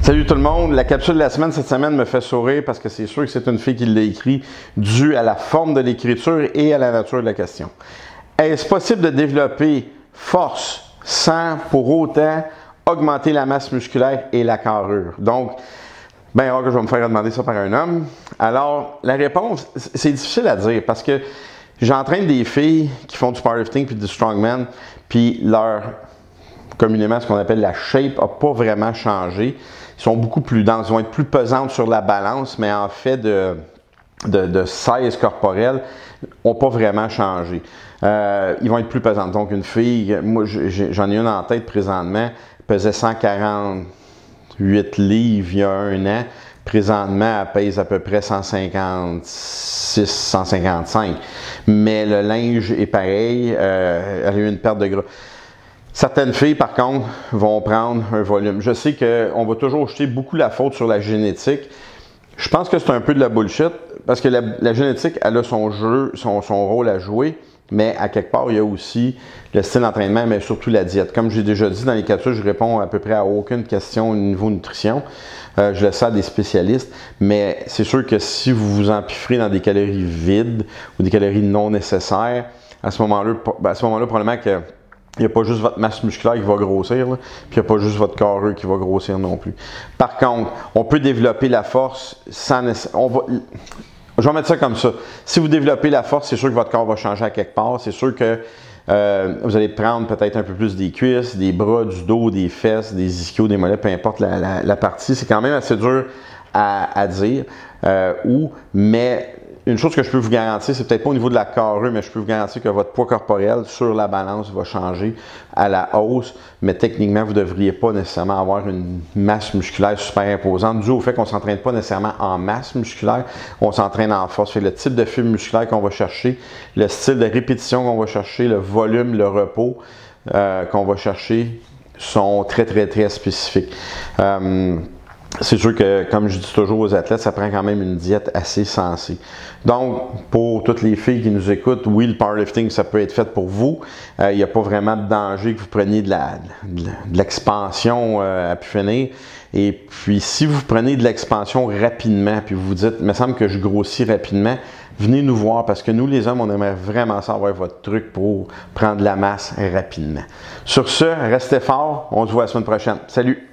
Salut tout le monde, la capsule de la semaine cette semaine me fait sourire parce que c'est sûr que c'est une fille qui l'a écrit dû à la forme de l'écriture et à la nature de la question. Est-ce possible de développer force sans pour autant augmenter la masse musculaire et la carrure? Donc, bien rare que je vais me faire demander ça par un homme. Alors, la réponse, c'est difficile à dire parce que j'entraîne des filles qui font du powerlifting puis du strongman, puis communément, ce qu'on appelle la shape n'a pas vraiment changé. Ils sont beaucoup plus denses, ils vont être plus pesantes sur la balance, mais en fait de size corporel, n'ont pas vraiment changé. Ils vont être plus pesantes. Donc, une fille, moi j'en ai une en tête présentement, pesait 148 livres il y a un an. Présentement, elle pèse à peu près 156, 155. Mais le linge est pareil, elle a eu une perte de gras. Certaines filles, par contre, vont prendre un volume. Je sais qu'on va toujours jeter beaucoup la faute sur la génétique. Je pense que c'est un peu de la bullshit, parce que la génétique, elle a son jeu, son rôle à jouer, mais à quelque part, il y a aussi le style d'entraînement, mais surtout la diète. Comme j'ai déjà dit dans les capsules, je réponds à peu près à aucune question au niveau nutrition. Je laisse ça à des spécialistes, mais c'est sûr que si vous vous empiffrez dans des calories vides ou des calories non nécessaires, à ce moment-là, probablement que il n'y a pas juste votre masse musculaire qui va grossir, là, puis il n'y a pas juste votre carrure qui va grossir non plus. Par contre, on peut développer la force sans nécessairement. Je vais mettre ça comme ça. Si vous développez la force, c'est sûr que votre corps va changer à quelque part. C'est sûr que vous allez prendre peut-être un peu plus des cuisses, des bras, du dos, des fesses, des ischios, des mollets, peu importe la partie. C'est quand même assez dur à dire. Mais une chose que je peux vous garantir, c'est peut-être pas au niveau de la carrure, mais je peux vous garantir que votre poids corporel sur la balance va changer à la hausse. Mais techniquement, vous ne devriez pas nécessairement avoir une masse musculaire super imposante, dû au fait qu'on ne s'entraîne pas nécessairement en masse musculaire, on s'entraîne en force. Fait le type de fibre musculaire qu'on va chercher, le style de répétition qu'on va chercher, le volume, le repos qu'on va chercher sont très, très, très spécifiques. C'est sûr que, comme je dis toujours aux athlètes, ça prend quand même une diète assez sensée. Donc, pour toutes les filles qui nous écoutent, oui, le powerlifting, ça peut être fait pour vous. Il n'y a pas vraiment de danger que vous preniez de l'expansion à pu finir. Et puis, si vous prenez de l'expansion rapidement, puis vous vous dites, il me semble que je grossis rapidement, venez nous voir parce que nous, les hommes, on aimerait vraiment savoir votre truc pour prendre de la masse rapidement. Sur ce, restez forts. On se voit la semaine prochaine. Salut!